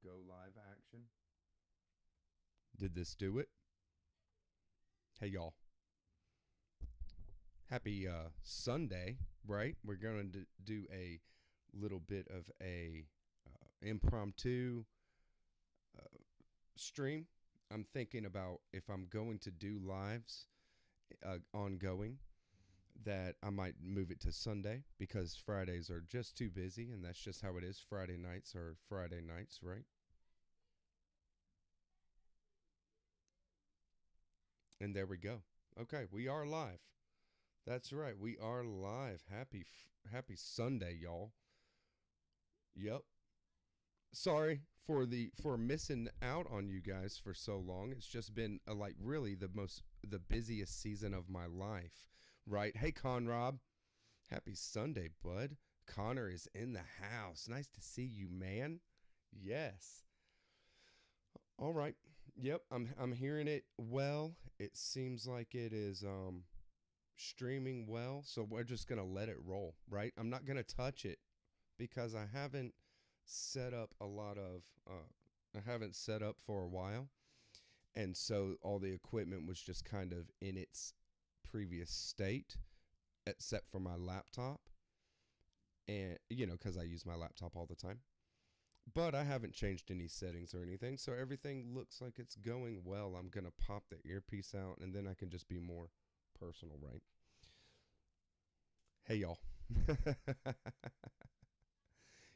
go live action. Did this do it? Hey, y'all. Happy Sunday, right? We're going to do a little bit of a impromptu stream. I'm thinking about if I'm going to do lives ongoing, that I might move it to Sunday because Fridays are just too busy, and that's just how it is. Friday nights are Friday nights, right? And there we go. Okay, we are live. That's right. We are live. Happy Sunday, y'all. Yep. Sorry for missing out on you guys for so long. It's just been like really the busiest season of my life, right? Hey, Conrob. Happy Sunday, bud. Connor is in the house. Nice to see you, man. Yes. All right. Yep, I'm hearing it well. It seems like it is streaming well, so we're just going to let it roll, right? I'm not going to touch it because set up a lot of I haven't set up for a while. And so all the equipment was just kind of in its previous state except for my laptop. And cuz I use my laptop all the time. But I haven't changed any settings or anything, so everything looks like it's going well. I'm going to pop the earpiece out, and then I can just be more personal, right? Hey, y'all.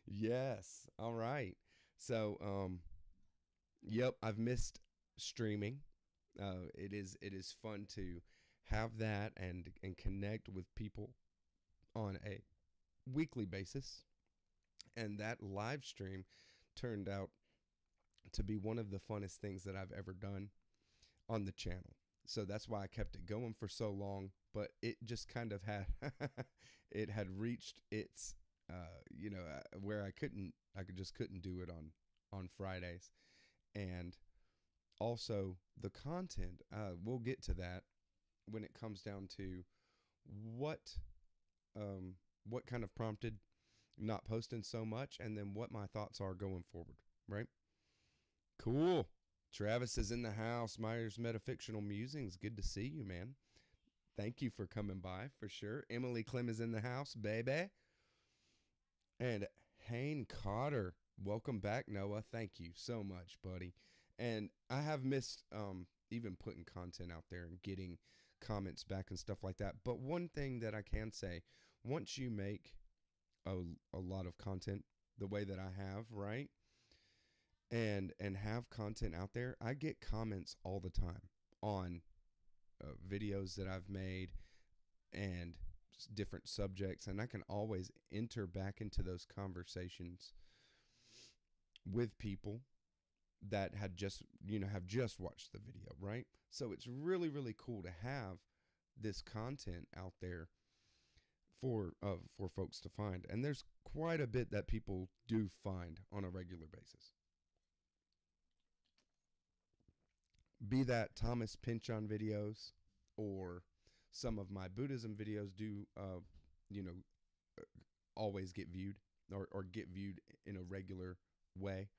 Yes. All right. So, yep, I've missed streaming. It is fun to have that and connect with people on a weekly basis. And that live stream turned out to be one of the funnest things that I've ever done on the channel. So that's why I kept it going for so long. But it just kind of had it had reached its where I just couldn't do it on Fridays. And also the content, we'll get to that when it comes down to what what kind of prompted not posting so much, and then what my thoughts are going forward, right? Cool. Travis is in the house. Myers Metafictional Musings. Good to see you, man. Thank you for coming by, for sure. Emily Clem is in the house, baby. And Hayne Cotter. Welcome back, Noah. Thank you so much, buddy. And I have missed even putting content out there and getting comments back and stuff like that. But one thing that I can say, once you make a lot of content the way that I have, right? And have content out there, I get comments all the time on videos that I've made and different subjects, and I can always enter back into those conversations with people that had just have just watched the video, right? So it's really cool to have this content out there for folks to find, and there's quite a bit that people do find on a regular basis. Be that Thomas Pynchon videos or some of my Buddhism videos do, you know, always get viewed or get viewed in a regular way.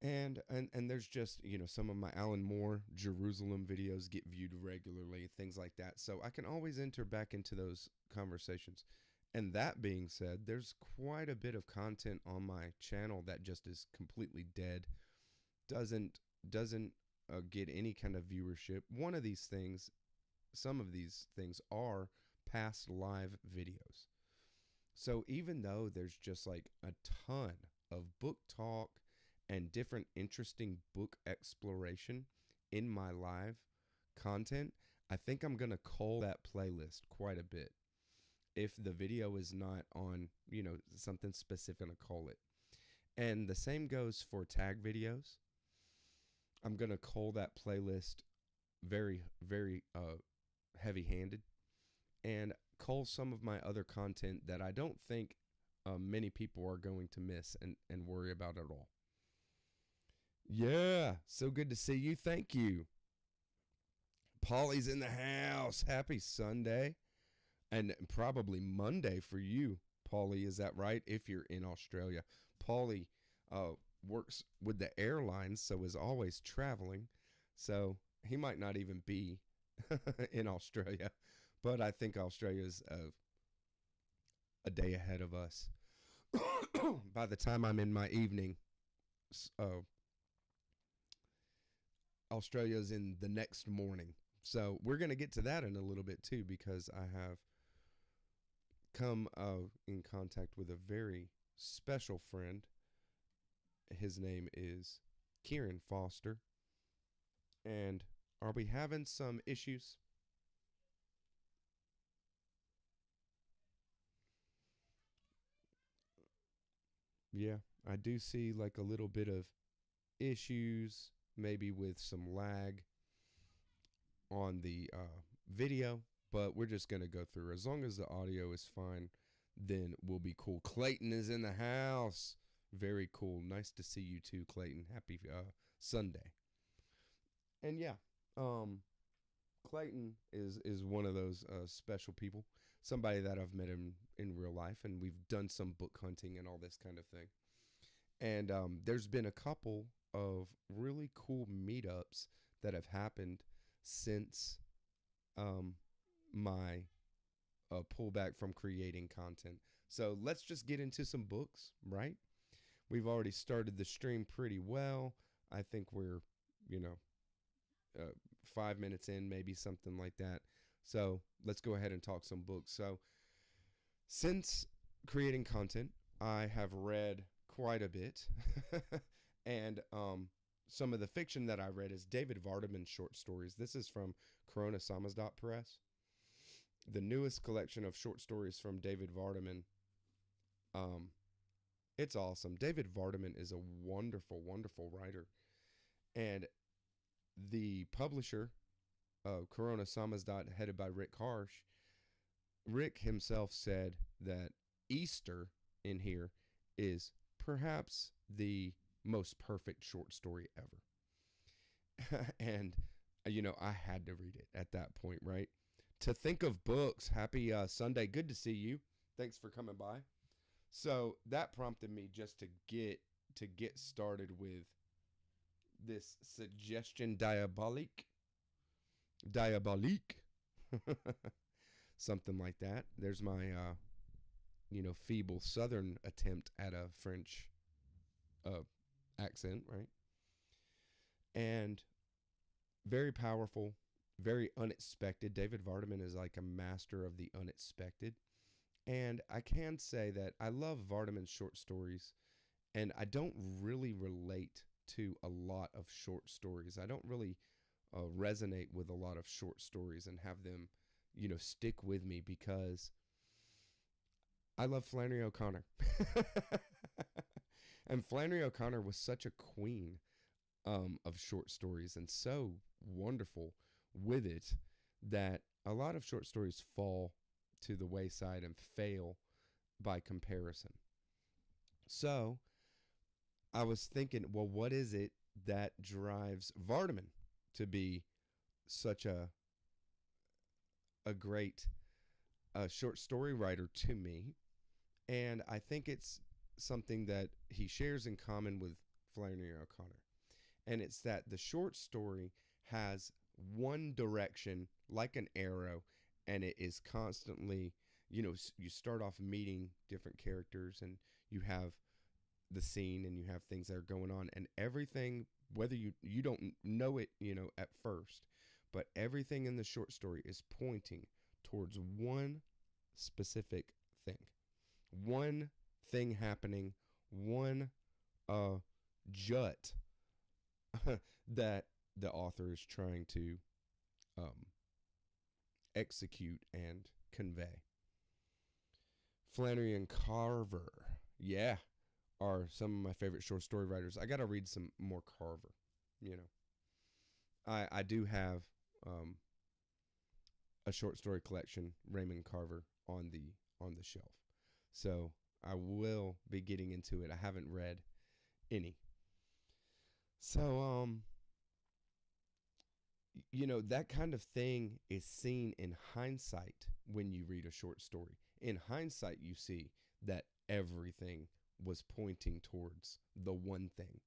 And there's just, some of my Alan Moore Jerusalem videos get viewed regularly, things like that. So I can always enter back into those conversations. And that being said, there's quite a bit of content on my channel that just is completely dead. Doesn't get any kind of viewership. Some of these things are past live videos. So even though there's just like a ton of book talk and different interesting book exploration in my live content, I think I'm going to cull that playlist quite a bit. If the video is not on, something specific, I'm going to cull it. And the same goes for tag videos. I'm going to cull that playlist very, very heavy-handed and cull some of my other content that I don't think many people are going to miss and worry about at all. Yeah, so good to see you. Thank you. Polly's in the house. Happy Sunday. And probably Monday for you, Polly. Is that right? If you're in Australia. Polly works with the airlines, so is always traveling. So he might not even be in Australia, but I think Australia's a day ahead of us. By the time I'm in my evening, uh, Australia's in the next morning. So we're going to get to that in a little bit too, because I have come in contact with a very special friend. His name is Kieran Foster. And are we having some issues? Yeah, I do see like a little bit of issues, maybe with some lag on the video, but we're just going to go through. As long as the audio is fine, then we'll be cool. Clayton is in the house. Very cool. Nice to see you too, Clayton. Happy Sunday. And yeah, um, Clayton is one of those special people. Somebody that I've met in real life, and we've done some book hunting and all this kind of thing. And there's been a couple of really cool meetups that have happened since um, my pullback from creating content. So let's just get into some books, right? We've already started the stream pretty well. I think we're, you know, 5 minutes in, maybe something like that. So let's go ahead and talk some books. So since creating content, I have read quite a bit. And some of the fiction that I read is David Vardaman's short stories. This is from Corona Samizdat Press. The newest collection of short stories from David Vardaman. Um, it's awesome. David Vardaman is a wonderful, wonderful writer. And the publisher of Corona Samizdat, headed by Rick Harsh, Rick himself said that Easter in here is perhaps the most perfect short story ever. And, I had to read it at that point, right? To think of books, happy Sunday. Good to see you. Thanks for coming by. So that prompted me just to get started with this suggestion diabolique, something like that. There's my feeble southern attempt at a French accent, right? And very powerful, very unexpected. David Vardaman is like a master of the unexpected. And I can say that I love Vardaman's short stories, and I don't really relate to a lot of short stories. I don't really resonate with a lot of short stories and have them, stick with me, because I love Flannery O'Connor. And Flannery O'Connor was such a queen of short stories, and so wonderful with it, that a lot of short stories fall to the wayside and fail by comparison. So I was thinking, well, what is it that drives Vardaman to be such a great short story writer to me? And I think it's something that he shares in common with Flannery O'Connor. And it's that the short story has one direction, like an arrow, and it is constantly, you start off meeting different characters, and you have the scene, and you have things that are going on, and everything, whether you don't know it, at first, but everything in the short story is pointing towards one specific thing. One thing happening, one jut that the author is trying to um, execute and convey. Flannery and Carver, yeah, are some of my favorite short story writers. I got to read some more Carver. I do have a short story collection, Raymond Carver, on the shelf. So I will be getting into it. I haven't read any. So that kind of thing is seen in hindsight when you read a short story. In hindsight, you see that everything was pointing towards the one thing.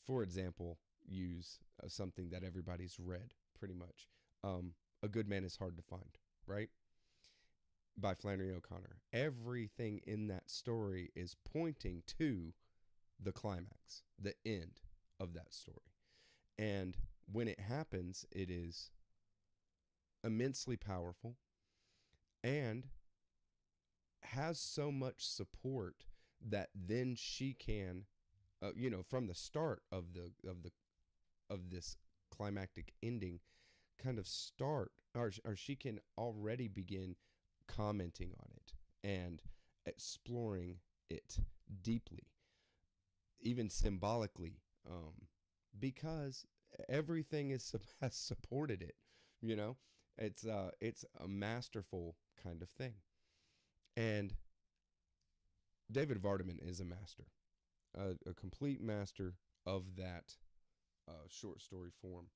For example, use something that everybody's read pretty much. A Good Man is Hard to Find, right? By Flannery O'Connor. Everything in that story is pointing to the climax, the end of that story. And when it happens, it is immensely powerful and has so much support that then she can, from the start of this climactic ending, kind of start, or she can already begin commenting on it and exploring it deeply, even symbolically, because everything has supported it. You know, it's a masterful kind of thing, and David Vardaman is a master, a complete master of that short story form.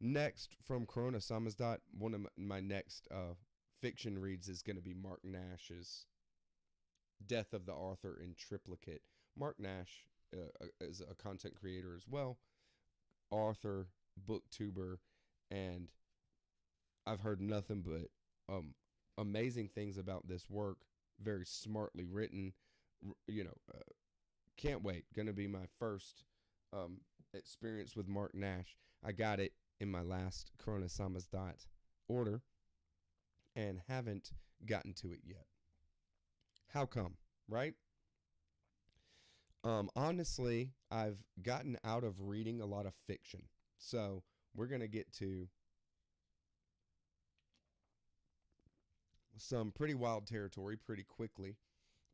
Next, from Corona Samizdat, one of my next fiction reads is going to be Mark Nash's Death of the Author in Triplicate. Mark Nash is a content creator as well, author, booktuber, and I've heard nothing but amazing things about this work. Very smartly written. Can't wait. Going to be my first experience with Mark Nash. I got it in my last Corona Samizdat order and haven't gotten to it yet. How come, right? Honestly, I've gotten out of reading a lot of fiction. So we're going to get to some pretty wild territory pretty quickly.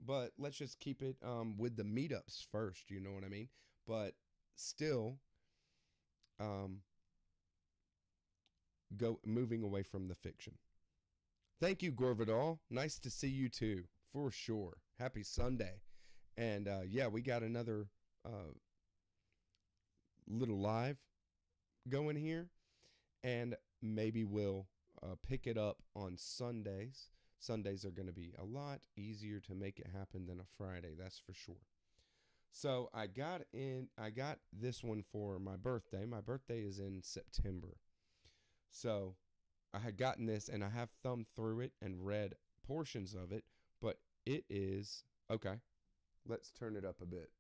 But let's just keep it with the meetups first, you know what I mean? But still, moving away from the fiction. Thank you, Gorvidal. Nice to see you too, for sure. Happy Sunday. And yeah, we got another little live going here, and maybe we'll pick it up on Sundays. Sundays are going to be a lot easier to make it happen than a Friday, that's for sure. So I got this one for my birthday. My birthday is in September. So I had gotten this and I have thumbed through it and read portions of it, but it is okay. Let's turn it up a bit.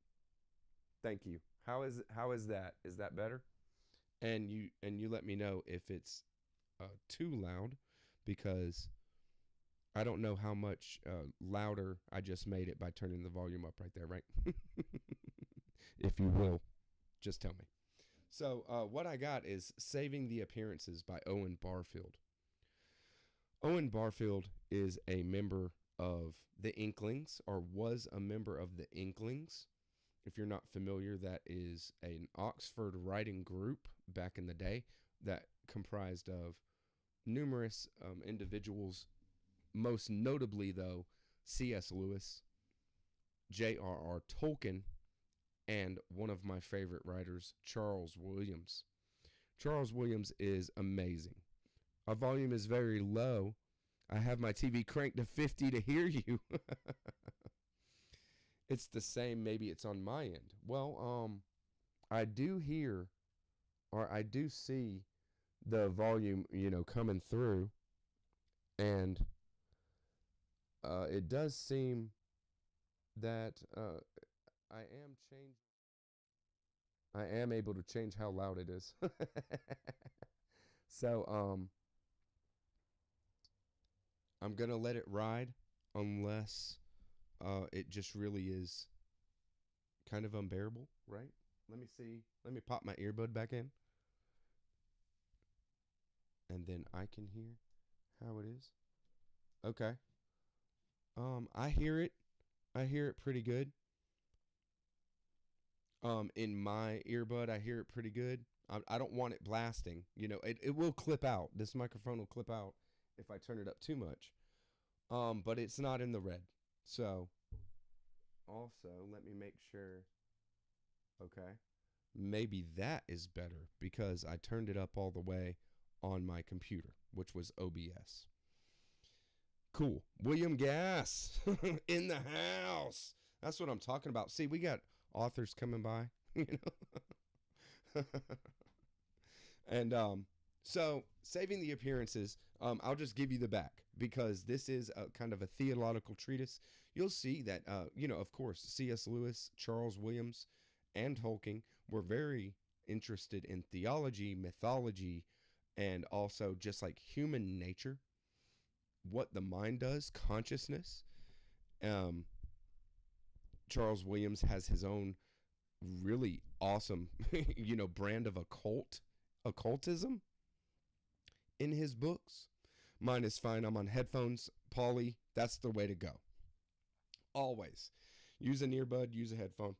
Thank you. How is that? Is that better? And you let me know if it's too loud, because I don't know how much louder I just made it by turning the volume up right there, right? If you will, just tell me. So what I got is Saving the Appearances by Owen Barfield. Owen Barfield is a member of the Inklings, or was a member of the Inklings. If you're not familiar, that is an Oxford writing group back in the day that comprised of numerous individuals, most notably, though, C.S. Lewis, J.R.R. Tolkien, and one of my favorite writers, Charles Williams. Charles Williams is amazing. Our volume is very low. I have my TV cranked to 50 to hear you. It's the same. Maybe it's on my end. Well, I do hear, or I do see the volume, coming through, and it does seem that I am able to change how loud it is. So, I'm going to let it ride unless it just really is kind of unbearable, right? Let me see. Let me pop my earbud back in. And then I can hear how it is. Okay. I hear it. I hear it pretty good. In my earbud, I hear it pretty good. I don't want it blasting. It will clip out. This microphone will clip out if I turn it up too much. But it's not in the red. So, also, let me make sure. Okay. Maybe that is better because I turned it up all the way on my computer, which was OBS. Cool. William Gass in the house. That's what I'm talking about. See, we got authors coming by, you know. And so saving the appearances, I'll just give you the back because this is a kind of a theological treatise. You'll see that, of course, C.S. Lewis, Charles Williams, and Tolkien were very interested in theology, mythology, and also just like human nature, what the mind does, consciousness. Um, Charles Williams has his own really awesome, brand of occultism in his books. Mine is fine. I'm on headphones. Paulie, that's the way to go. Always. Use an earbud, use a headphone.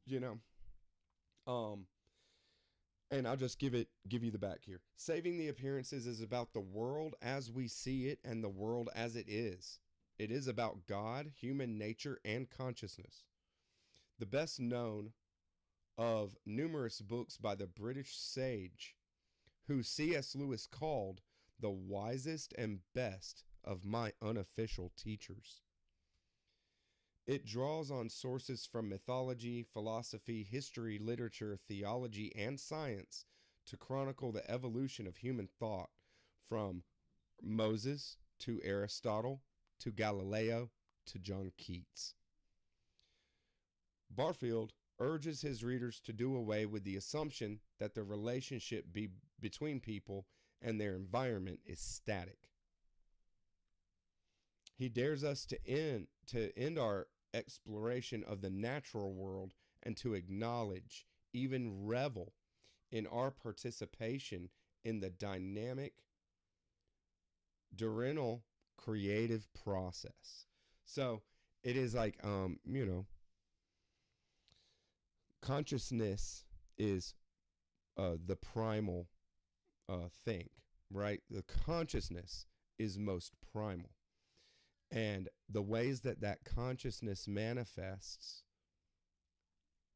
You know. Um and I'll just give you the back here. Saving the appearances is about the world as we see it and the world as it is. It is about God, human nature, and consciousness. The best known of numerous books by the British sage, who C.S. Lewis called the wisest and best of my unofficial teachers. It draws on sources from mythology, philosophy, history, literature, theology, and science to chronicle the evolution of human thought from Moses to Aristotle to Galileo to John Keats. Barfield urges his readers to do away with the assumption that the relationship between people and their environment is static. He dares us to end our exploration of the natural world and to acknowledge, even revel in our participation in the dynamic, diurnal creative process. So it is like, consciousness is the primal thing, right? The consciousness is most primal. And the ways that that consciousness manifests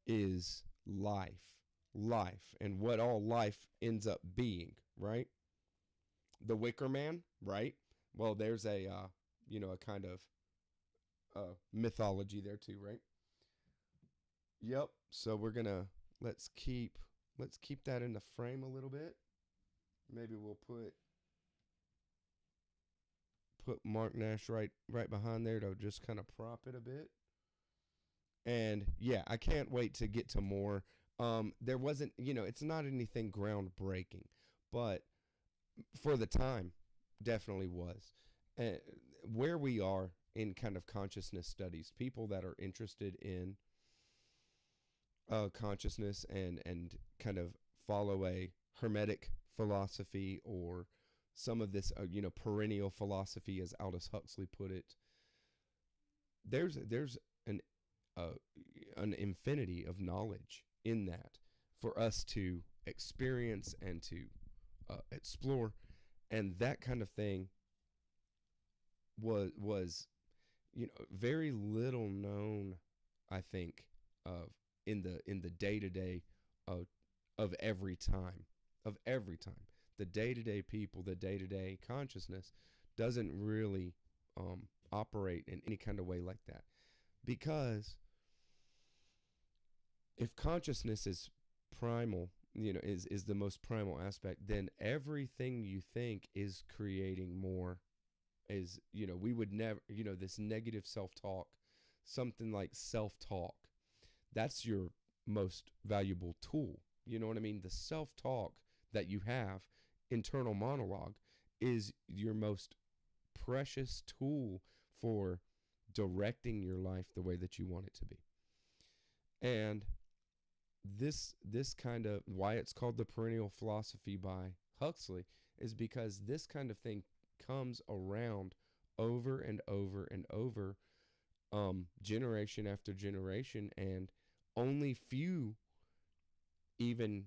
is life, and what all life ends up being, right? The Wicker Man, right? Well, there's a kind of mythology there too, right? Yep. So we're gonna let's keep that in the frame a little bit. Maybe we'll put Mark Nash right behind there to just kind of prop it a bit. And yeah, I can't wait to get to more. There wasn't, it's not anything groundbreaking, but for the time, definitely was. Uh, where we are in kind of consciousness studies, people that are interested in consciousness and kind of follow a hermetic philosophy or some of this, perennial philosophy, as Aldous Huxley put it. There's an an infinity of knowledge in that for us to experience and to explore, and that kind of thing was very little known, I think, of in the day to day of every time the day to day people, the day to day consciousness doesn't really operate in any kind of way like that, because if consciousness is primal, is the most primal aspect, then everything you think is creating more. Is, we would never, this negative self-talk, something like self-talk, that's your most valuable tool. You know what I mean? The self-talk that you have, internal monologue, is your most precious tool for directing your life the way that you want it to be. And this kind of, why it's called the perennial philosophy by Huxley, is because this kind of thing comes around over and over and over, generation after generation, and only few even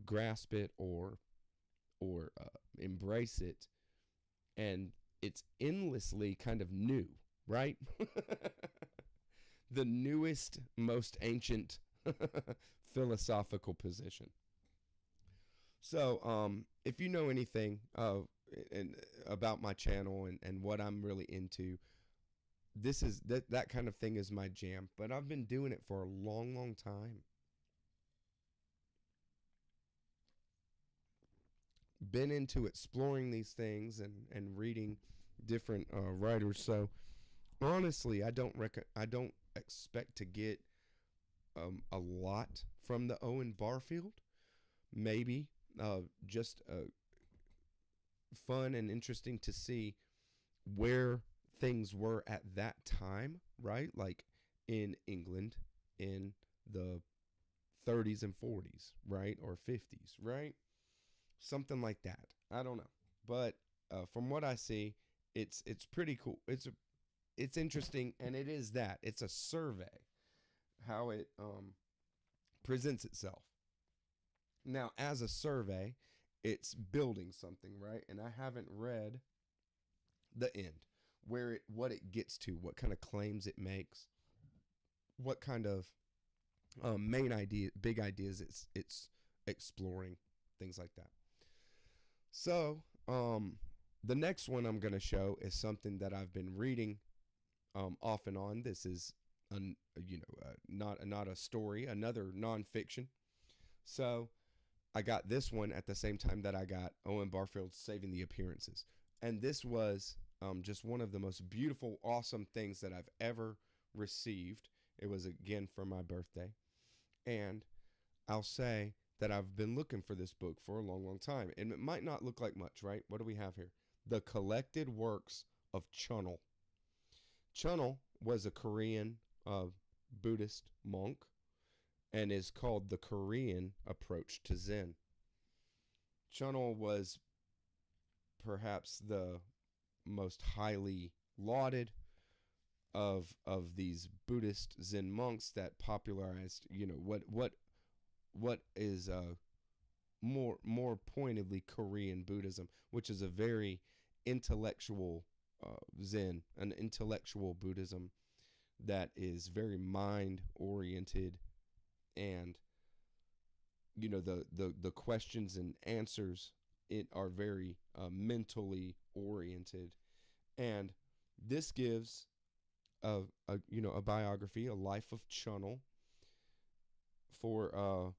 grasp it or embrace it, and it's endlessly kind of new, right? The newest, most ancient philosophical position. So, if you know anything about my channel and what I'm really into, this is that kind of thing is my jam, but I've been doing it for a long, long time. Been into exploring these things and reading different writers. So honestly, I don't expect to get a lot from the Owen Barfield. Maybe just fun and interesting to see where things were at that time, right? Like in England in the 30s and 40s, right? Or 50s, right? Something like that. I don't know. But from what I see, it's pretty cool. It's interesting, and it is that. It's a survey how it presents itself. Now, as a survey, it's building something, right? And I haven't read the end, where it what it gets to, what kind of claims it makes, what kind of big ideas it's exploring, things like that. So, the next one I'm going to show is something that I've been reading off and on. This is not a story, another nonfiction. So I got this one at the same time that I got Owen Barfield's Saving the Appearances, and this was just one of the most beautiful, awesome things that I've ever received. It was again for my birthday, and I'll say that I've been looking for this book for a long, long time, and it might not look like much, right? What do we have here? The Collected Works of Chunel. Chunel was a Korean Buddhist monk and is called the Korean approach to Zen. Chunel was perhaps the most highly lauded of these Buddhist Zen monks that popularized, what is more pointedly Korean Buddhism, which is a very intellectual Zen, an intellectual Buddhism that is very mind oriented, and the questions and answers it are very mentally oriented. And this gives a biography, a life of Chunel, for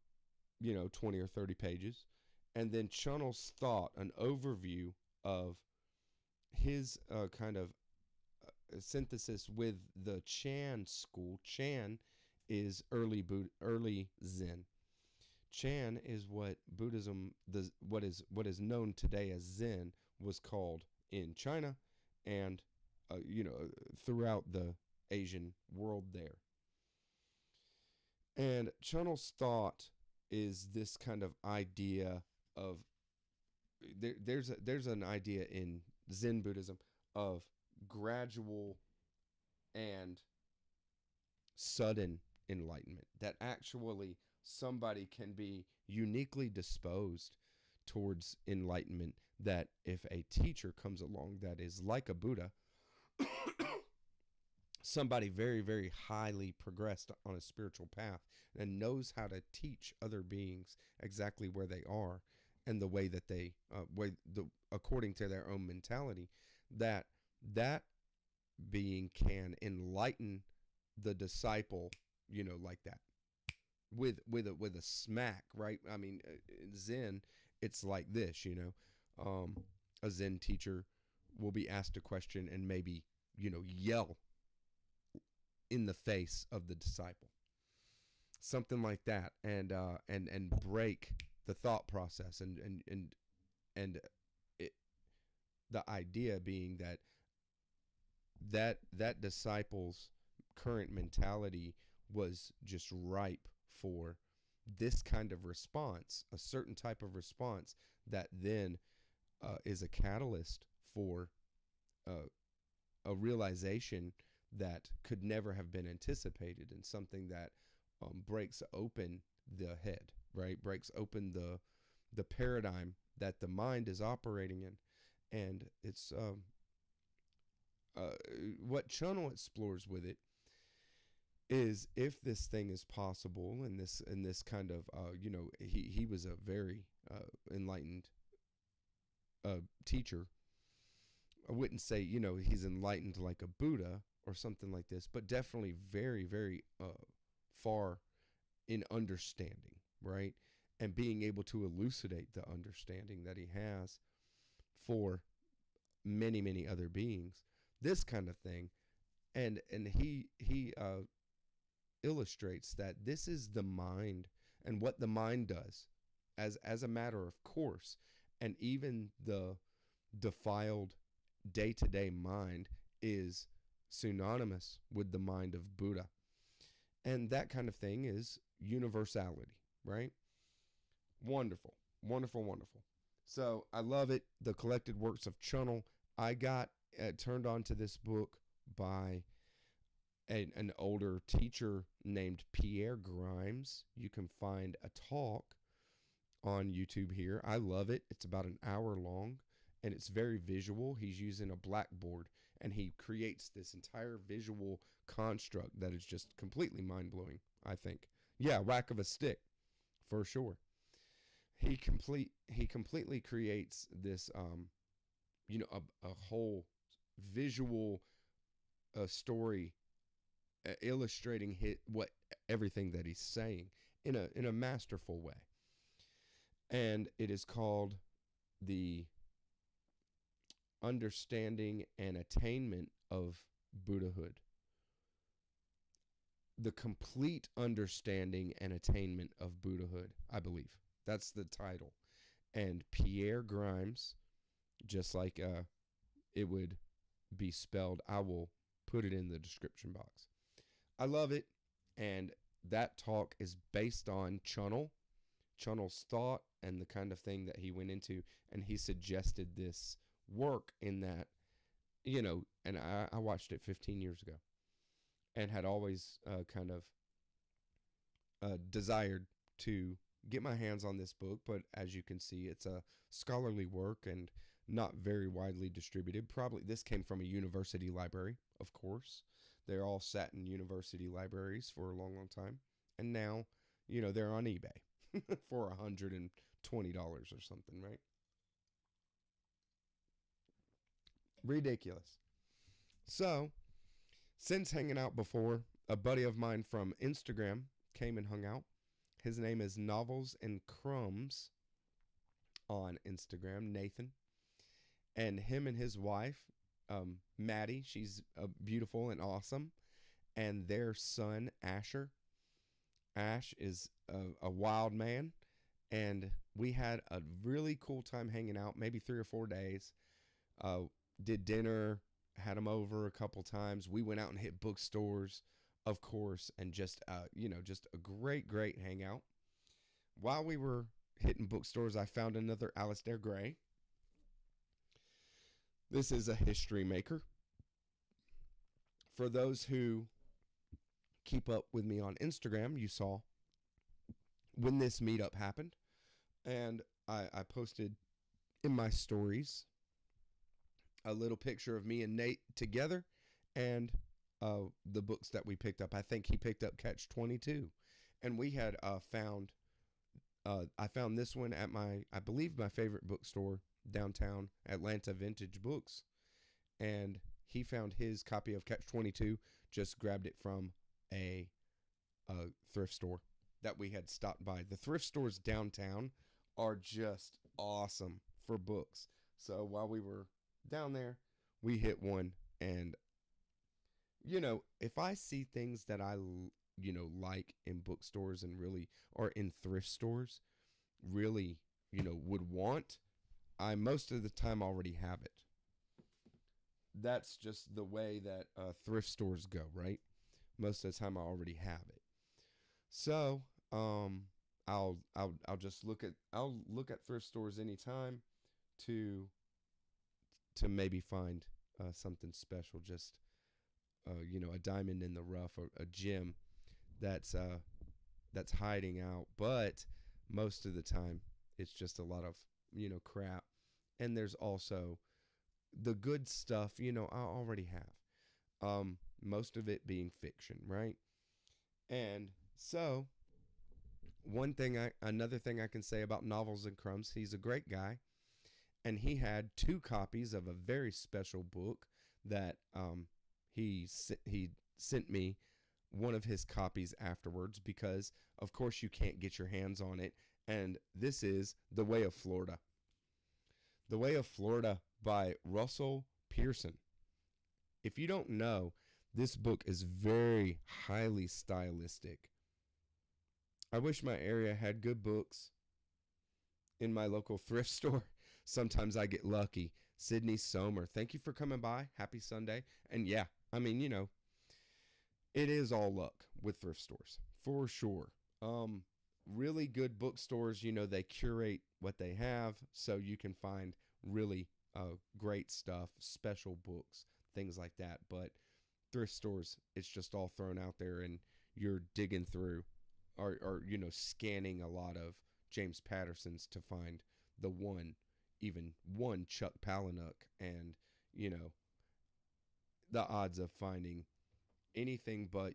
20 or 30 pages, and then Chunel's thought, an overview of his kind of synthesis with the Chan school. Chan is early Zen. Chan is what Buddhism, what is known today as Zen, was called in China, and throughout the Asian world there. And Chunel's thought is this kind of idea of there's an idea in Zen Buddhism of gradual and sudden enlightenment, that actually somebody can be uniquely disposed towards enlightenment, that if a teacher comes along that is like a Buddha, somebody very, very highly progressed on a spiritual path and knows how to teach other beings exactly where they are and the way that they according to their own mentality, that being can enlighten the disciple, like that, with a smack, right? I mean, in Zen, it's like this, a Zen teacher will be asked a question and maybe yell in the face of the disciple, something like that, and break the thought process, and it, the idea being that disciple's current mentality was just ripe for this kind of response, a certain type of response that then is a catalyst for a realization that could never have been anticipated, and something that breaks open the head, right? Breaks open the paradigm that the mind is operating in, and it's what Chunel explores with it is if this thing is possible, and this kind of he was a very enlightened teacher. I wouldn't say he's enlightened like a Buddha or something like this, but definitely very, very far in understanding, right? And being able to elucidate the understanding that he has for many, many other beings. This kind of thing. And he illustrates that this is the mind and what the mind does as a matter of course. And even the defiled day-to-day mind is synonymous with the mind of Buddha. And that kind of thing is universality, right? Wonderful, wonderful, wonderful. So I love it. The collected works of Chunnel. I got turned on to this book by an older teacher named Pierre Grimes. You can find a talk on YouTube here. I love it. It's about an hour long and it's very visual. He's using a blackboard and he creates this entire visual construct that is just completely mind-blowing, I think. Yeah, whack of a stick for sure. He completely creates this a whole visual story illustrating what everything that he's saying in a masterful way. And it is called The Understanding and Attainment of Buddhahood. The Complete Understanding and Attainment of Buddhahood, I believe. That's the title. And Pierre Grimes, just like it would be spelled, I will put it in the description box. I love it. And that talk is based on Chunnel's thought and the kind of thing that he went into. And he suggested this work in that, and I watched it 15 years ago and had always kind of desired to get my hands on this book. But as you can see, it's a scholarly work and not very widely distributed. Probably this came from a university library, of course. They're all sat in university libraries for a long, long time. And now, they're on eBay for $120 or something, right? Ridiculous. So, since hanging out before, a buddy of mine from Instagram came and hung out. His name is Novels and Crumbs on Instagram, Nathan. And him and his wife, Maddie, she's beautiful and awesome. And their son, Asher. Ash is a wild man. And we had a really cool time hanging out, maybe 3 or 4 days. Did dinner, had them over a couple times. We went out and hit bookstores, of course, and just a great, great hangout. While we were hitting bookstores, I found another Alistair Gray. This is a history maker. For those who keep up with me on Instagram, you saw when this meetup happened. And I posted in my stories a little picture of me and Nate together and the books that we picked up. I think he picked up Catch 22. And we had found, I found this one at I believe my favorite bookstore downtown, Atlanta Vintage Books. And he found his copy of Catch 22, just grabbed it from a thrift store that we had stopped by. The thrift stores downtown are just awesome for books. So while we were down there, we hit one. And, if I see things that I, like in bookstores and really, or in thrift stores, really, would want, I most of the time already have it. That's just the way that thrift stores go, right? Most of the time I already have it. So, I'll just look at thrift stores anytime to maybe find something special, just a diamond in the rough, or a gem that's hiding out. But most of the time it's just a lot of crap. And there's also the good stuff I already have, most of it being fiction, right? And so another thing I can say about Novels and Crumbs, he's a great guy. And he had 2 copies of a very special book that he sent me one of his copies afterwards because, of course, you can't get your hands on it. And this is The Way of Florida. The Way of Florida by Russell Pearson. If you don't know, this book is very highly stylistic. I wish my area had good books in my local thrift store. Sometimes I get lucky. Sydney Somer, thank you for coming by. Happy Sunday. And yeah, I mean, it is all luck with thrift stores for sure. Really good bookstores, they curate what they have so you can find really great stuff, special books, things like that. But thrift stores, it's just all thrown out there and you're digging through or scanning a lot of James Patterson's to find even one Chuck Palahniuk, and the odds of finding anything but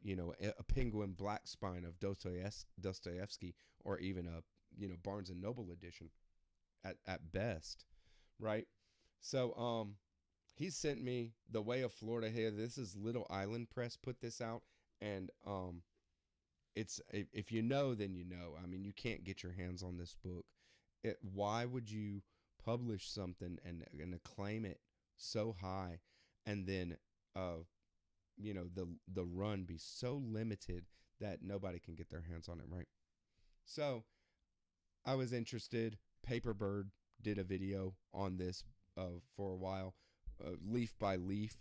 a Penguin Black Spine of Dostoevsky, or even a Barnes and Noble edition at best, right? So he sent me The Way of Florida here. This is Little Island Press put this out, and it's, if you know, then you know. I mean, you can't get your hands on this book. Why would you publish something and acclaim it so high, and then the run be so limited that nobody can get their hands on it, right? So I was interested. Paperbird did a video on this for a while. Leaf by Leaf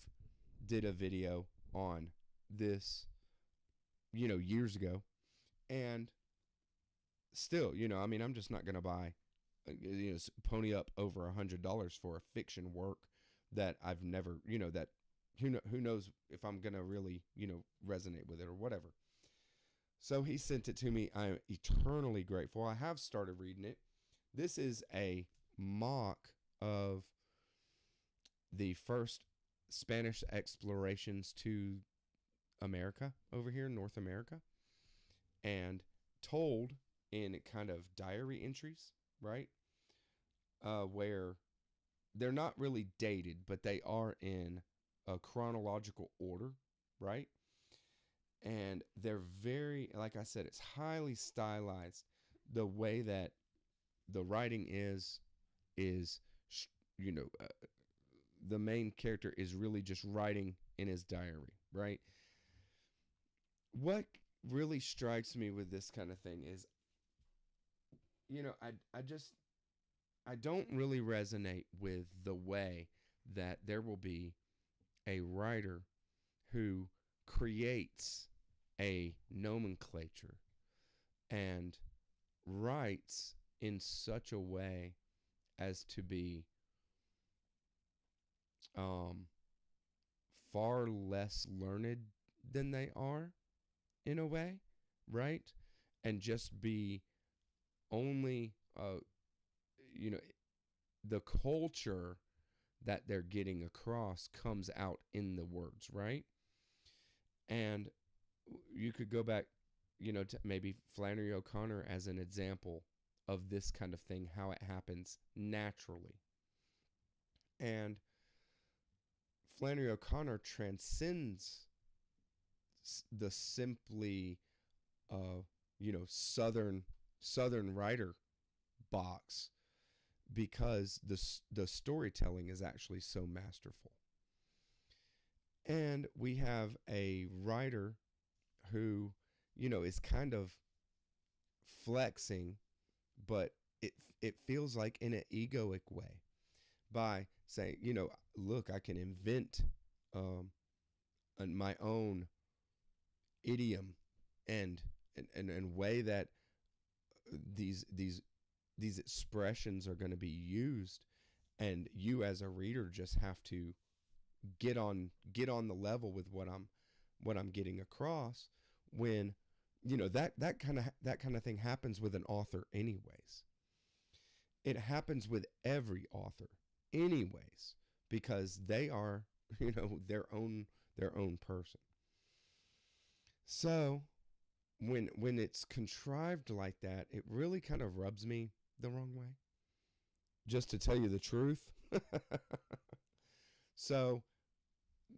did a video on this years ago, and still, I mean, I'm just not gonna buy pony up over $100 for a fiction work that I've never, that who knows if I'm gonna really resonate with it or whatever. So he sent it to me. I'm eternally grateful. I have started reading it. This is a mock of the first Spanish explorations to America over here in North America, and told in kind of diary entries, right? Where they're not really dated, but they are in a chronological order, right? And they're very, like I said, it's highly stylized. The way that the writing is the main character is really just writing in his diary, right? What really strikes me with this kind of thing is, I don't really resonate with the way that there will be a writer who creates a nomenclature and writes in such a way as to be far less learned than they are, in a way, right? And just be only the culture that they're getting across comes out in the words, right? And you could go back, to maybe Flannery O'Connor as an example of this kind of thing, how it happens naturally. And Flannery O'Connor transcends the simply southern writer box, because the storytelling is actually so masterful. And we have a writer who is kind of flexing, but it feels like in an egoic way, by saying, look, I can invent my own idiom and way that these expressions are going to be used, and you as a reader just have to get on the level with what I'm getting across. When that kind of thing happens with an author anyways. It happens with every author anyways, because they are their own person. So when it's contrived like that, it really kind of rubs me the wrong way, just to tell you the truth. So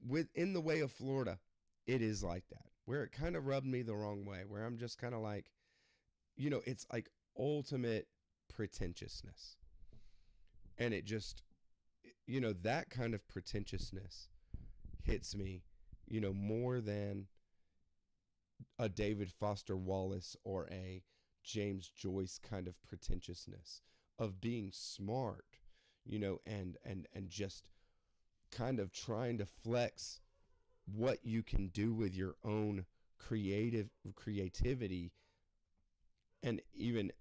within the way of Florida, it is like that, where it kind of rubbed me the wrong way, where I'm just kind of like, it's like ultimate pretentiousness. And it just, that kind of pretentiousness hits me, more than a David Foster Wallace or a James Joyce kind of pretentiousness of being smart, and just kind of trying to flex what you can do with your own creativity. And even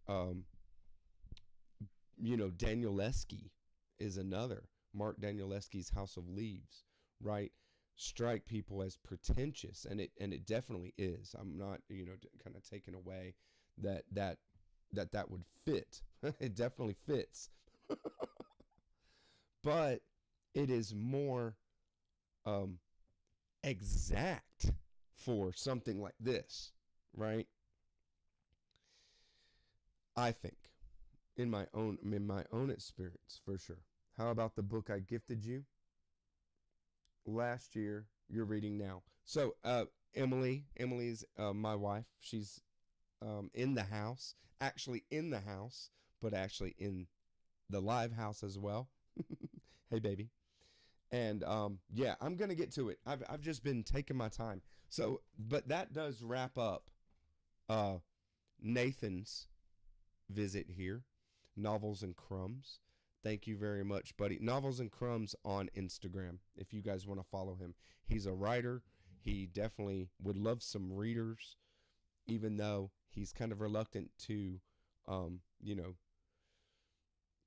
Danielewski is another. Mark Danielewski's House of Leaves, right? Strike people as pretentious, and it definitely is. I'm not, kind of taking away that would fit. It definitely fits. But it is more exact for something like this, right? I think in my own experience, for sure. How about the book I gifted you last year? You're reading now. So Emily's my wife. She's in the house, actually in the house, but actually in the live house as well. Hey, baby. And yeah, I'm gonna get to it. I've just been taking my time. So, but that does wrap up uh, Nathan's visit here. Novels and Crumbs. Thank you very much, buddy. Novels and Crumbs on Instagram, if you guys want to follow him. He's a writer. He definitely would love some readers, even though he's kind of reluctant to, you know,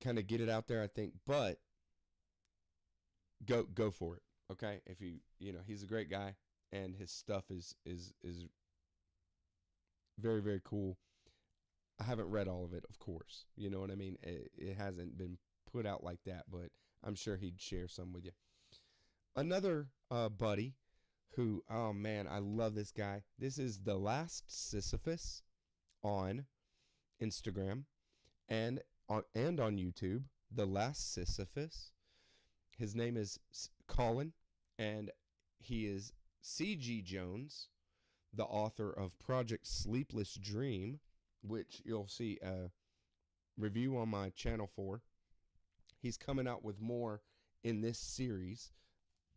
kind of get it out there, I think. But go for it, okay? If he's a great guy, and his stuff is very, very cool. I haven't read all of it, of course. You know what I mean? It hasn't been put out like that, but I'm sure he'd share some with you. Another buddy who, oh man, I love this guy. This is The Last Sisyphus on Instagram and on YouTube. The Last Sisyphus. His name is Colin, and he is C.G. Jones, the author of Project Sleepless Dream, which you'll see a review on my channel for. He's coming out with more in this series.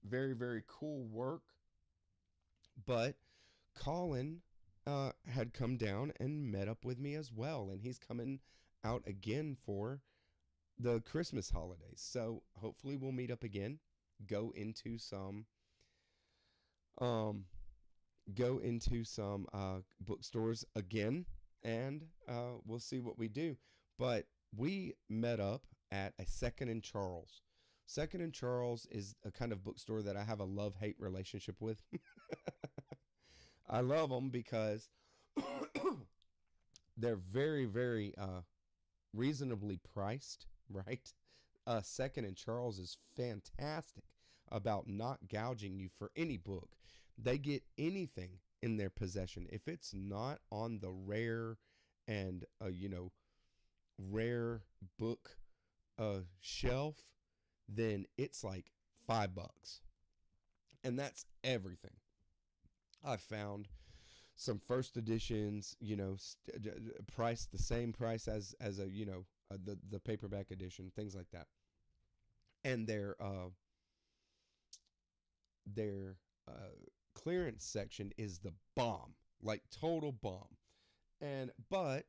Very, very cool work. But Colin had come down and met up with me as well, and he's coming out again for the Christmas holidays. So hopefully we'll meet up again, go into some bookstores again, and we'll see what we do. But we met up at a Second and Charles. Second and Charles is a kind of bookstore that I have a love-hate relationship with. I love them because they're very, very reasonably priced, right? Second and Charles is fantastic about not gouging you for any book. They get anything in their possession. If it's not on the rare and rare book shelf, then it's like $5, and that's everything. I found some first editions, priced the same price as a the paperback edition, things like that, and their clearance section is the bomb, like total bomb. But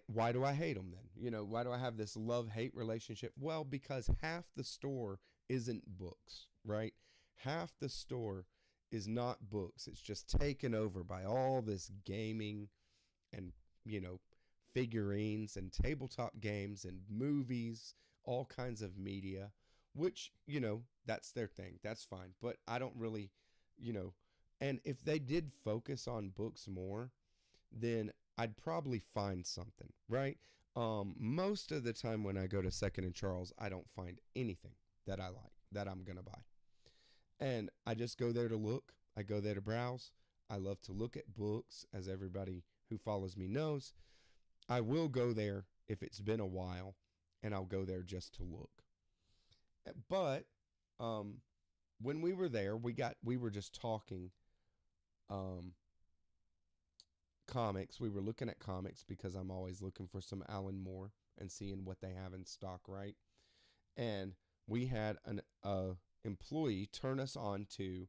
why do I hate them then? Why do I have this love-hate relationship? Well, because half the store isn't books, right? Half the store is not books. It's just taken over by all this gaming and, figurines and tabletop games and movies, all kinds of media, which, that's their thing. That's fine. But I don't really, and if they did focus on books more, then I'd probably find something, right? Most of the time when I go to Second and Charles, I don't find anything that I like, that I'm going to buy. And I just go there to look. I go there to browse. I love to look at books, as everybody who follows me knows. I will go there if it's been a while, and I'll go there just to look. But when we were there, we were just talking um, comics. We were looking at comics because I'm always looking for some Alan Moore and seeing what they have in stock, right? And we had an employee turn us on to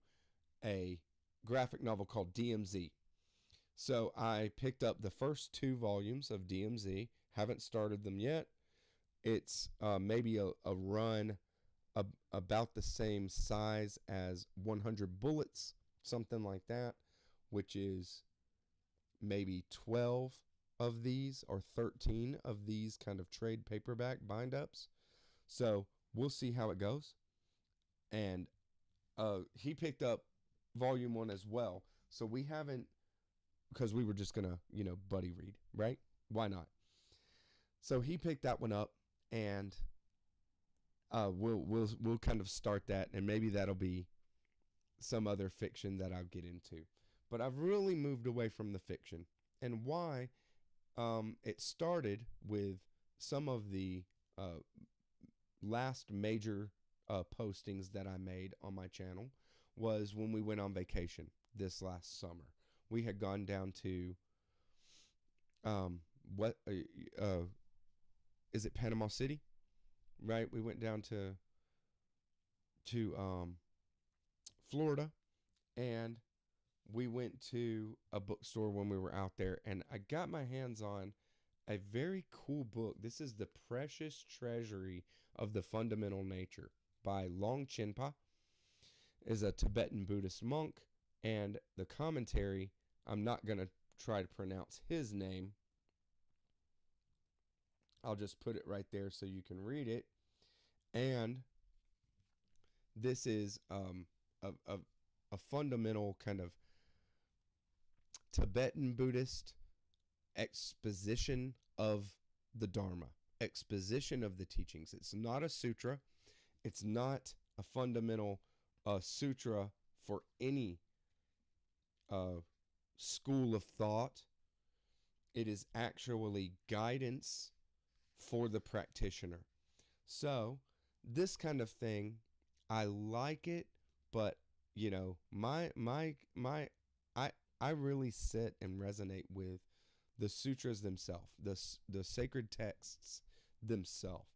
a graphic novel called DMZ. So I picked up the first two volumes of DMZ. Haven't started them yet. It's maybe a run about the same size as 100 Bullets, something like that, which is maybe 12 of these or 13 of these kind of trade paperback bind ups. So we'll see how it goes. And he picked up volume one as well. So we haven't, because we were just gonna, buddy read, right? Why not? So he picked that one up, and we'll kind of start that, and maybe that'll be some other fiction that I'll get into. But I've really moved away from the fiction, and why? It started with some of the last major postings that I made on my channel was when we went on vacation this last summer. We had gone down to what is it, Panama City, right? We went down to Florida, and we went to a bookstore when we were out there, and I got my hands on a very cool book. This is The Precious Treasury of the Fundamental Nature by Long Chenpa. Is a Tibetan Buddhist monk, and the commentary, I'm not going to try to pronounce his name. I'll just put it right there so you can read it. And this is a fundamental kind of Tibetan Buddhist exposition of the Dharma, exposition of the teachings. It's not a sutra. It's not a fundamental sutra for any school of thought. It is actually guidance for the practitioner. So this kind of thing, I like it, but I really sit and resonate with the sutras themselves, the sacred texts themselves.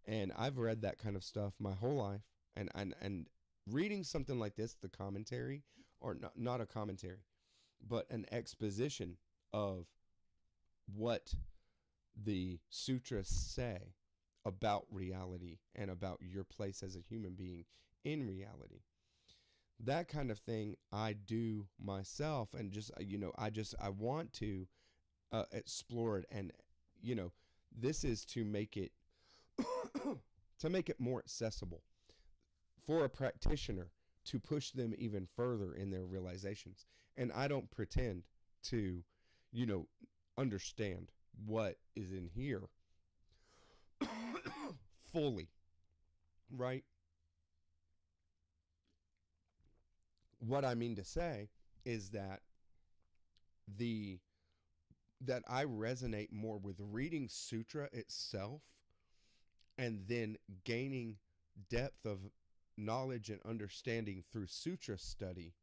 And I've read that kind of stuff my whole life, and reading something like this, the commentary, or not a commentary, but an exposition of what the sutras say about reality and about your place as a human being in reality. That kind of thing I do myself, and just I want to explore it, and this is to make it more accessible for a practitioner, to push them even further in their realizations. And I don't pretend to understand what is in here fully, right? What I mean to say is that I resonate more with reading sutra itself and then gaining depth of knowledge and understanding through sutra study,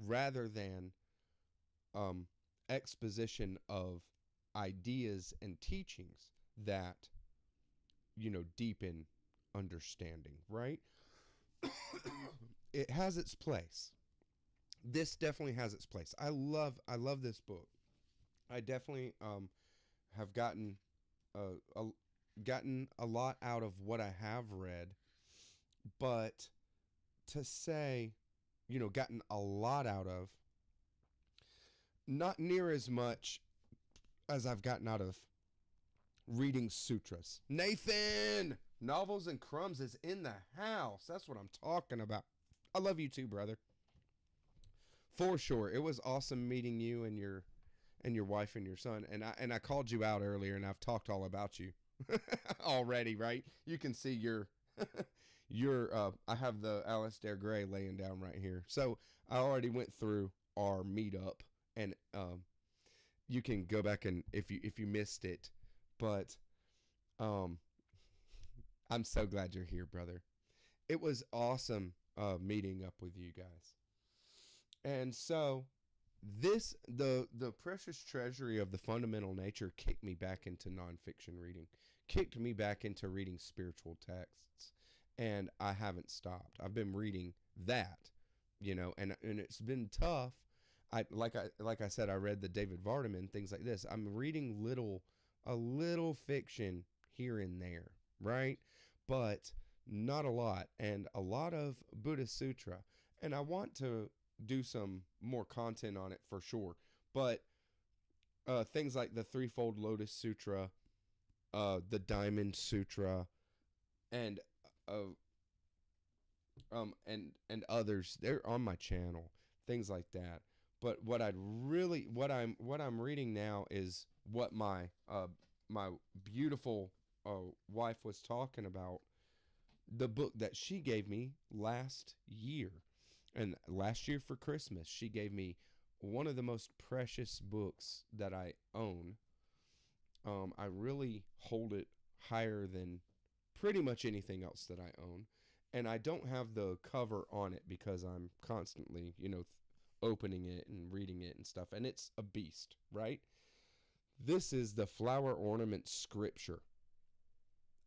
rather than exposition of ideas and teachings that deepen understanding, right? It has its place. This definitely has its place. I love this book. I definitely have gotten a lot out of what I have read, but to say, gotten a lot out of, not near as much as I've gotten out of reading sutras. Nathan, Novels and Crumbs is in the house. That's what I'm talking about. I love you too, brother. For sure. It was awesome meeting you and your wife and your son. And I called you out earlier, and I've talked all about you already, right? You can see your I have the Alistair Gray laying down right here. So I already went through our meetup, and you can go back and if you missed it, but I'm so glad you're here, brother. It was awesome meeting up with you guys. And so the precious treasury of the fundamental nature kicked me back into nonfiction reading, kicked me back into reading spiritual texts, and I haven't stopped. I've been reading that, and it's been tough. I said, I read the David Vardaman, things like this. I'm reading a little fiction here and there, right? But not a lot, and a lot of Buddhist sutra. And I want to do some more content on it for sure. But things like the Threefold Lotus Sutra, the Diamond Sutra, and uh, and others, they're on my channel. Things like that. But what I'm reading now is what my beautiful wife was talking about, the book that she gave me last year. And last year for Christmas, she gave me one of the most precious books that I own. I really hold it higher than pretty much anything else that I own. And I don't have the cover on it because I'm constantly, opening it and reading it and stuff. And it's a beast, right? This is the Flower Ornament Scripture,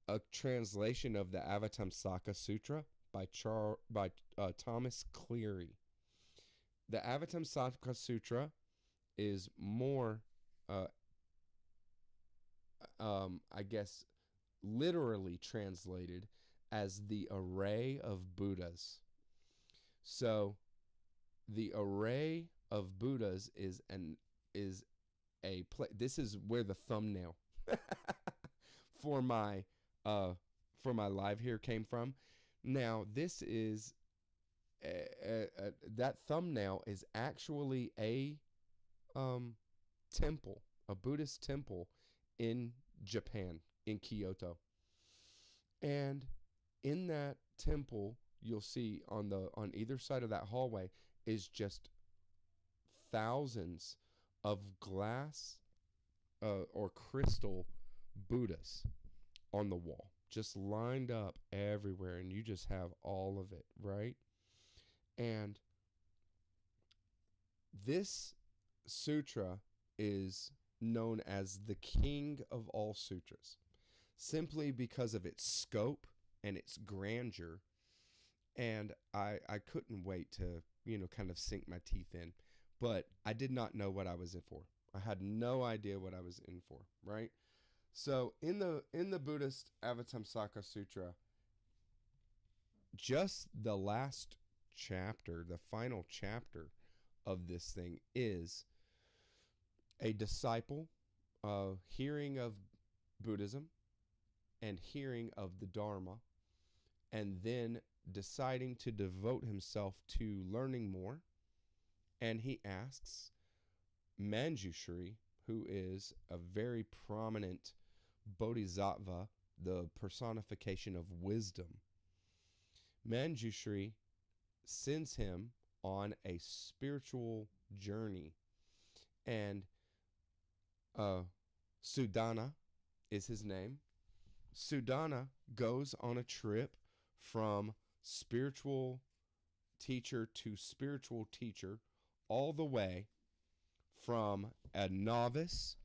a translation of the Avatamsaka Sutra by Thomas Cleary. The Avatamsaka Sutra is more, I guess, literally translated as the array of Buddhas. So, the array of Buddhas is this is where the thumbnail for my live here came from. Now, this is that thumbnail is actually a temple, a Buddhist temple in Japan, in Kyoto. And in that temple, you'll see on either side of that hallway is just thousands of glass or crystal Buddhas on the wall, just lined up everywhere, and you just have all of it, right? And this sutra is known as the king of all sutras, simply because of its scope and its grandeur. And I couldn't wait to, kind of sink my teeth in, but I did not know what I was in for. I had no idea what I was in for, right? So in the Buddhist Avatamsaka Sutra, just the last chapter, the final chapter of this thing is a disciple hearing of Buddhism and hearing of the Dharma, and then deciding to devote himself to learning more. And he asks Manjushri, who is a very prominent bodhisattva, the personification of wisdom. Manjushri sends him on a spiritual journey. And Sudana is his name. Sudana goes on a trip from spiritual teacher to spiritual teacher, all the way from a novice,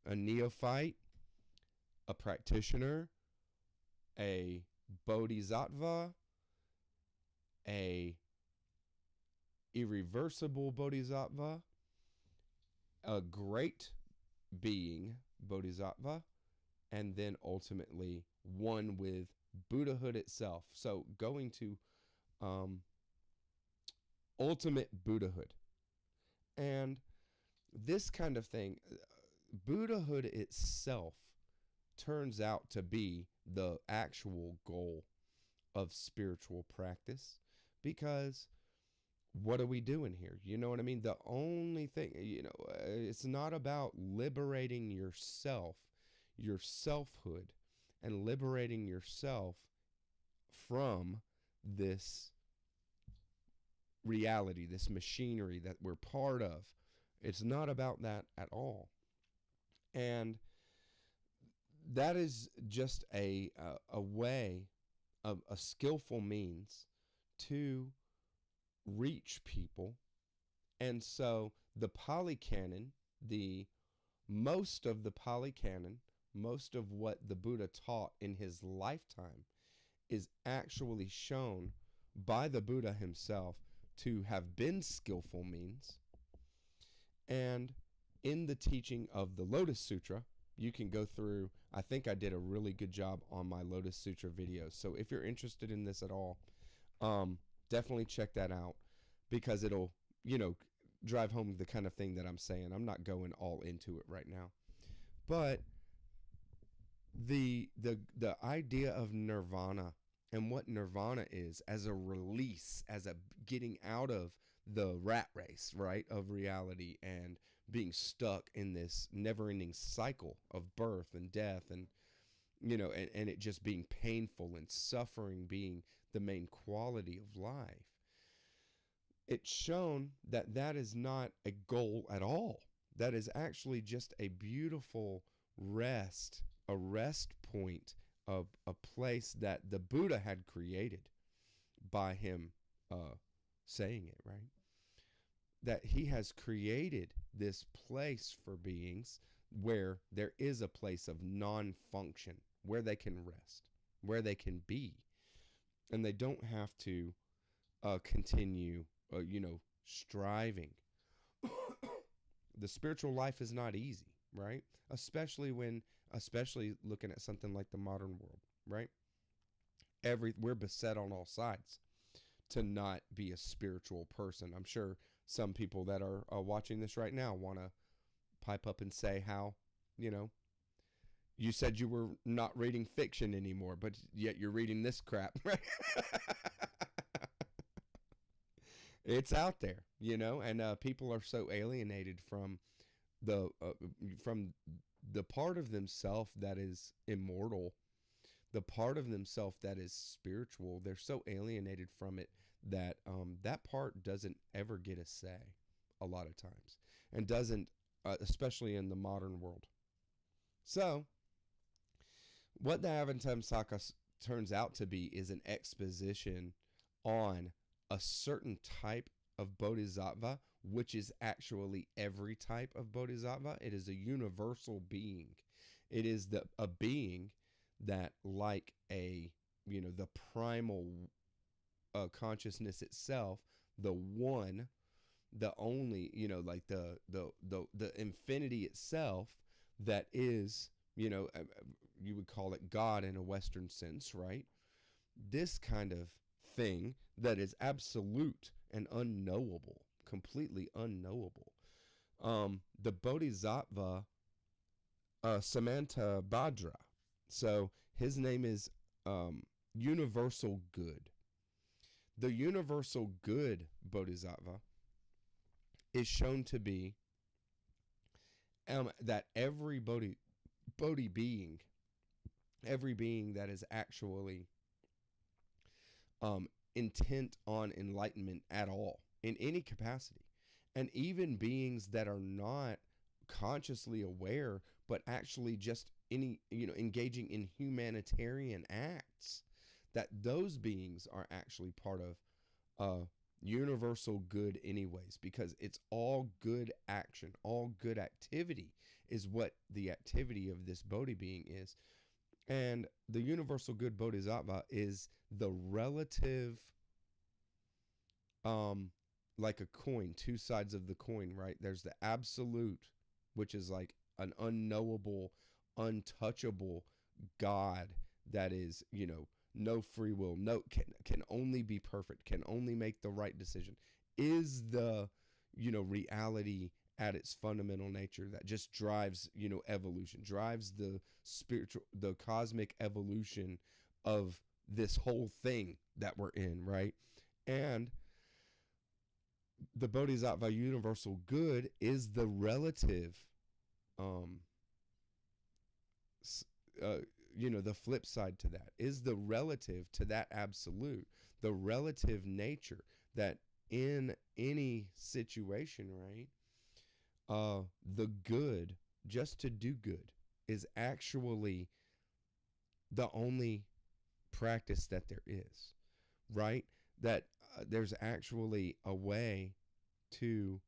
a neophyte, a practitioner, a bodhisattva, a irreversible bodhisattva, a great being bodhisattva, and then ultimately one with Buddhahood itself. So going to ultimate Buddhahood. And this kind of thing, Buddhahood itself turns out to be the actual goal of spiritual practice, because what are we doing here? You know what I mean? The only thing, it's not about liberating yourself, your selfhood, and liberating yourself from this reality, this machinery that we're part of. It's not about that at all. And that is just a way, of a skillful means to reach people. And so the Pali Canon, the most of the Pali Canon, most of what the Buddha taught in his lifetime is actually shown by the Buddha himself to have been skillful means. And in the teaching of the Lotus Sutra, you can go through, I think I did a really good job on my Lotus Sutra videos. So if you're interested in this at all, definitely check that out, because it'll, drive home the kind of thing that I'm saying. I'm not going all into it right now. But the idea of nirvana and what nirvana is as a release, as a getting out of the rat race, right, of reality and being stuck in this never-ending cycle of birth and death, and and it just being painful and suffering being the main quality of life. It's shown that that is not a goal at all. That is actually just a beautiful rest, a rest point, of a place that the Buddha had created by him saying it, right? That he has created this place for beings where there is a place of non-function, where they can rest, where they can be, and they don't have to continue, striving. The spiritual life is not easy, right? Especially looking at something like the modern world, right? We're beset on all sides to not be a spiritual person. I'm sure some people that are watching this right now want to pipe up and say how, you said you were not reading fiction anymore, but yet you're reading this crap, right? It's out there, and people are so alienated from the part of themselves that is immortal, the part of themselves that is spiritual. They're so alienated from it that that part doesn't ever get a say a lot of times, and doesn't, especially in the modern world. So what the Avatamsaka turns out to be is an exposition on a certain type of bodhisattva, which is actually every type of bodhisattva. It is a universal being. It is a being that, like the primal consciousness itself, the one, the only, like the infinity itself, that is, you would call it God in a Western sense, right? This kind of thing that is absolute and unknowable, completely unknowable. The Bodhisattva, Samanta Bhadra. So his name is Universal Good. The Universal Good Bodhisattva is shown to be that every Bodhi being, every being that is actually intent on enlightenment at all, in any capacity, and even beings that are not consciously aware, but actually just engaging in humanitarian acts, that those beings are actually part of universal good anyways, because it's all good action, all good activity is what the activity of this Bodhi being is. And the universal good Bodhisattva is the relative, like a coin, two sides of the coin, right? There's the absolute, which is like an unknowable, untouchable God that is, no free will, can only be perfect, can only make the right decision, is the, reality at its fundamental nature that just drives, evolution, drives the spiritual, the cosmic evolution of this whole thing that we're in, right? And the Bodhisattva universal good is the relative, the flip side to that is the relative to that absolute, the relative nature that in any situation, right? The good, just to do good, is actually the only practice that there is, right? that there's actually a way to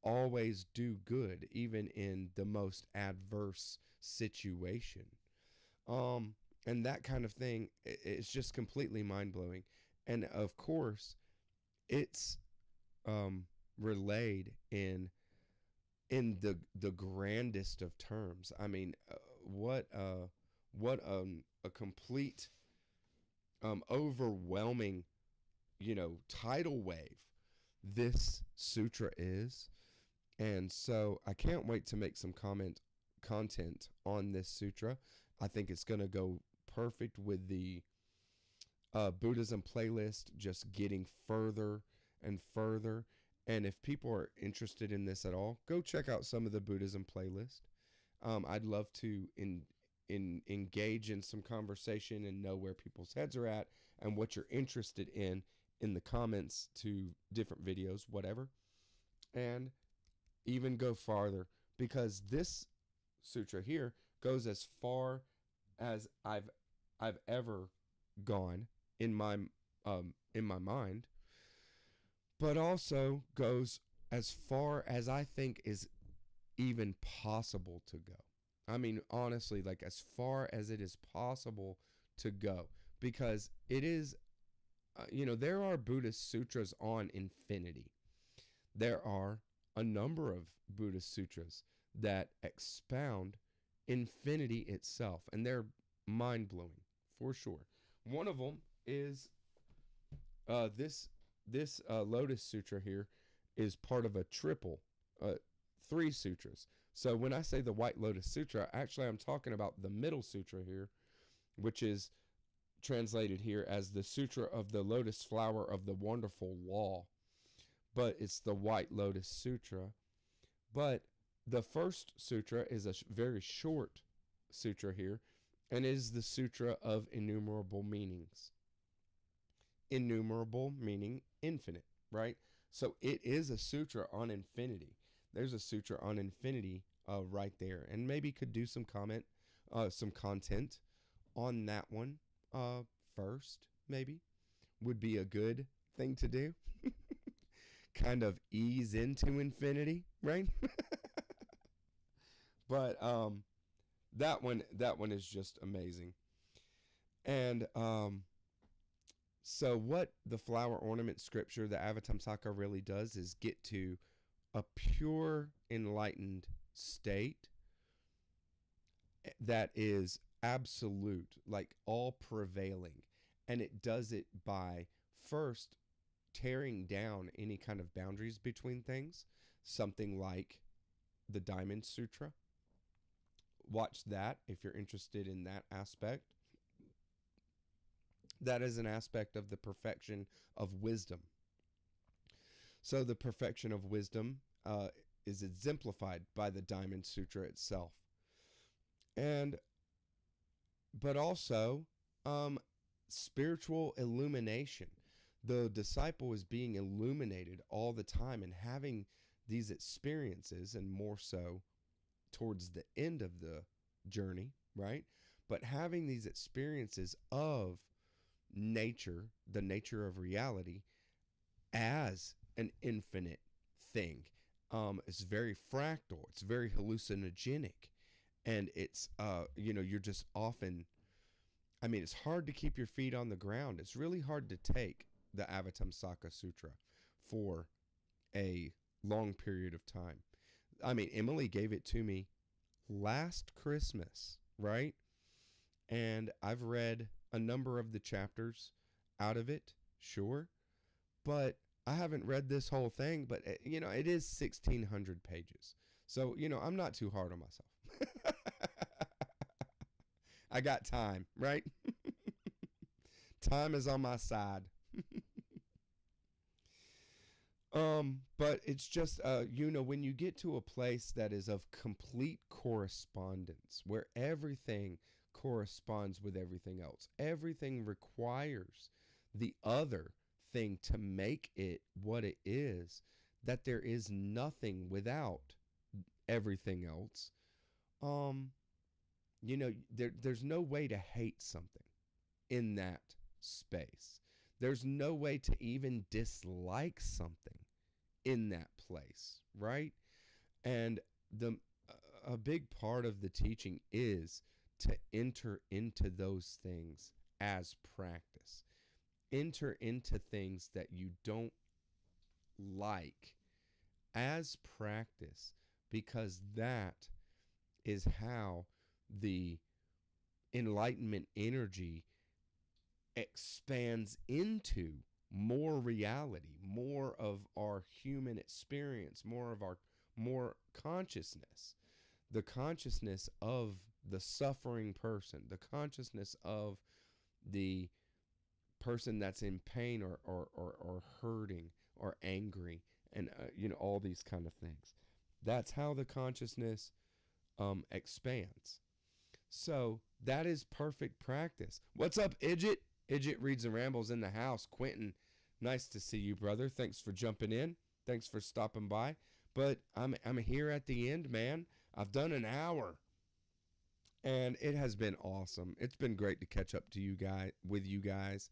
always do good, even in the most adverse situation. Um, and that kind of thing, it's just completely mind blowing. And of course, it's um, relayed in the grandest of terms. I mean, what a complete overwhelming, tidal wave this sutra is. And so I can't wait to make some content on this sutra. I think it's going to go perfect with the Buddhism playlist, just getting further and further. And if people are interested in this at all, go check out some of the Buddhism playlist. I'd love to engage in some conversation and know where people's heads are at and what you're interested in the comments to different videos, whatever. And even go farther, because this sutra here goes as far as I've ever gone in my mind, but also goes as far as I think is even possible to go. I mean, honestly, like as far as it is possible to go, because it is, there are Buddhist sutras on infinity. There are a number of Buddhist sutras that expound infinity itself, and they're mind blowing for sure. One of them is this Lotus Sutra here is part of a triple, three sutras. So when I say the White Lotus Sutra, actually I'm talking about the middle sutra here, which is translated here as the Sutra of the Lotus Flower of the Wonderful Law. But it's the White Lotus Sutra. But the first sutra is a very short sutra here, and is the Sutra of Innumerable Meanings. Innumerable meaning infinite, right? So it is a sutra on infinity. There's a sutra on infinity right there, and maybe could do some content on that one first. Maybe would be a good thing to do. Kind of ease into infinity, right? But that one is just amazing. And so what the flower ornament scripture, the Avatamsaka, really does is get to a pure enlightened state that is absolute, like all prevailing. And it does it by first tearing down any kind of boundaries between things, something like the Diamond Sutra. Watch that if you're interested in that aspect. That is an aspect of the perfection of wisdom. So the perfection of wisdom is exemplified by the Diamond Sutra itself. But also spiritual illumination. The disciple is being illuminated all the time and having these experiences, and more so towards the end of the journey, right? But having these experiences of nature, the nature of reality, as an infinite thing. It's very fractal. It's very hallucinogenic, and it's you're just often. I mean, it's hard to keep your feet on the ground. It's really hard to take the Avatamsaka Sutra for a long period of time. I mean, Emily gave it to me last Christmas, right? And I've read a number of the chapters out of it, sure, but I haven't read this whole thing. But it is 1,600 pages, so I'm not too hard on myself. I got time, right? Time is on my side. But it's just, when you get to a place that is of complete correspondence, where everything corresponds with everything else, everything requires the other thing to make it what it is, that there is nothing without everything else. There's no way to hate something in that space. There's no way to even dislike something in that place, right? And the a big part of the teaching is to enter into those things as practice. Enter into things that you don't like as practice, because that is how the enlightenment energy expands into more reality, more of our human experience, more consciousness, the consciousness of the suffering person, the consciousness of the person that's in pain or hurting or angry, and all these kind of things. That's how the consciousness expands. So that is perfect practice. What's up, Idget? Idget reads and rambles in the house. Quentin, nice to see you, brother. Thanks for jumping in. Thanks for stopping by. But I'm here at the end, man. I've done an hour, and it has been awesome. It's been great to catch up to you guys with you guys.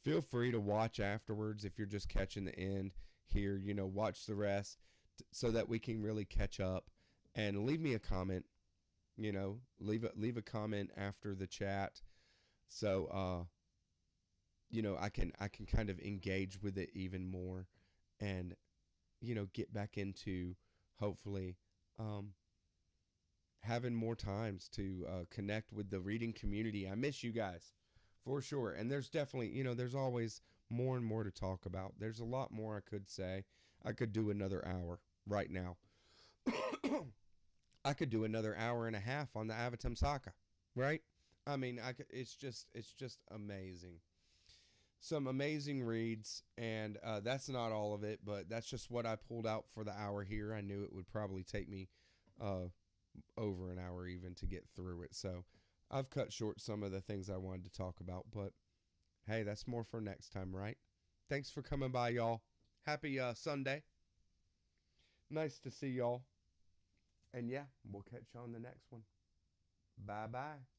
Feel free to watch afterwards if you're just catching the end here. Watch the rest so that we can really catch up, and leave me a comment. Leave a comment after the chat, so I can kind of engage with it even more, and get back into, hopefully, um, having more times to connect with the reading community. I miss you guys for sure, and there's definitely there's always more and more to talk about. There's a lot more I could say. I could do another hour right now. I could do another hour and a half on the Avatam Saka, right? I mean, I could. It's just amazing. Some amazing reads, and that's not all of it, but that's just what I pulled out for the hour here. I knew it would probably take me uh, over an hour even to get through it, so I've cut short some of the things I wanted to talk about. But hey, that's more for next time, right? Thanks for coming by, y'all. Happy Sunday. Nice to see y'all. And yeah, we'll catch you on the next one. Bye bye.